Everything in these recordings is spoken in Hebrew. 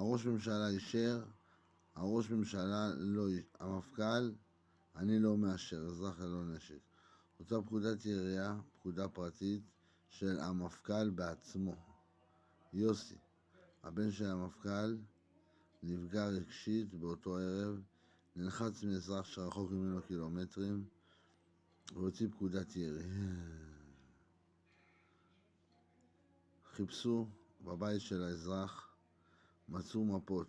הראש ממשלה אישר, הראש ממשלה לא, המפכ"ל, אני לא מאשר, אזרח ללא נשק. אותה פקודת ירייה, פקודה פרטית של המפכ"ל בעצמו. יוסי, הבן של המפכ"ל, נפגע רגשית באותו ערב, נלחץ מאזרח שרחוק ממנו קילומטרים, והוציא פקודת ירי. חיפשו בבית של האזרח, מצאו מפות.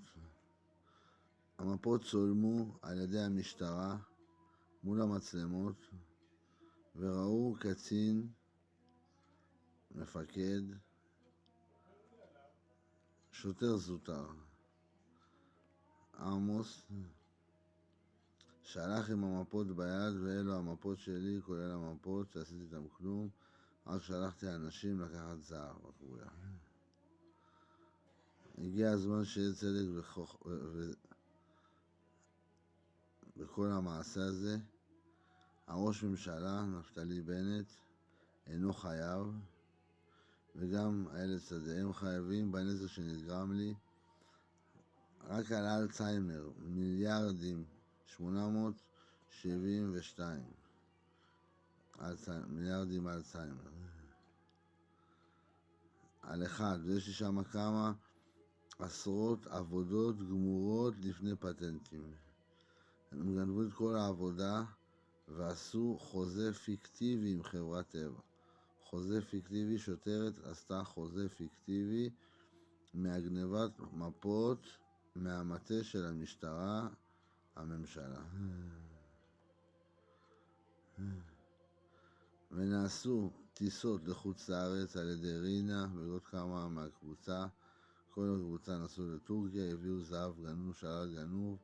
המפות צולמו על ידי המשטרה מול המצלמות, וראו קצין, מפקד, שוטר זוטר, עמוס, שהלך עם המפות ביד, ואלו המפות שלי, כולל המפות שעשיתי איתם כלום, רק שלחתי אנשים לקחת זהב. הגיע הזמן שיהיה צדק בכל המעשה הזה. הראש ממשלה, נפתלי בנט, אינו חייב, וגם הילד שדה, הם חייבים בנזק שנגרם לי, רק על אלצהיימר, 1,872 מיליארדים אלצהיימר. על אחד, ויש לי שם כמה עשרות עבודות גמורות לפני פטנטים. הם גנבו את כל העבודה ועשו חוזה פיקטיבי עם חברת טבע. חוזה פיקטיבי, שוטרת עשתה חוזה פיקטיבי מהגנבת מפות מהמטה של המשטרה, הממשלה. ונעשו טיסות לחוץ לארץ על ידי רינה ועוד כמה מהקבוצה. כל הקבוצה נסעו לטורקיה, הביאו זהב גנוב, שלל גנוב,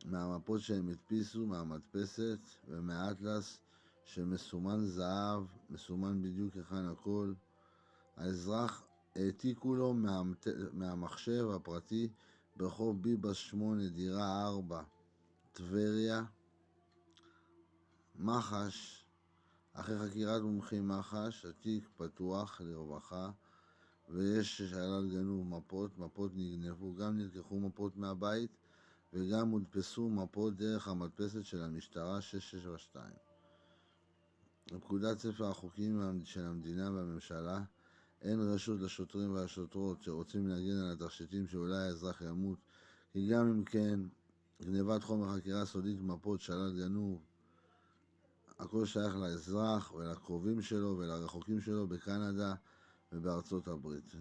מהמפות שהם הדפיסו, מהמדפסת ומהאטלס שמסומן זהב, מסומן בדיוק היכן הכל. האזרח העתיקו לו מהמחשב הפרטי ברחוב ביבס 8, דירה 4, טבריה. מח"ש, אחרי חקירת מומחים מח"ש, התיק פתוח לרווחה, ויש שלל גנוב מפות נגנבו, גם נלקחו מפות מהבית, וגם הודפסו מפות דרך המדפסת של המשטרה 662. בפקודת ספר החוקים של המדינה והממשלה, אין רשות לשוטרים והשוטרות שרוצים להגן על התכשיטים שאולי האזרח ימות, כי גם אם כן, גנבת חומר חקירה סודית, מפות, שלל גנוב, הכל שייך לאזרח ולקרובים שלו ולרחוקים שלו בקנדה ובארצות הברית.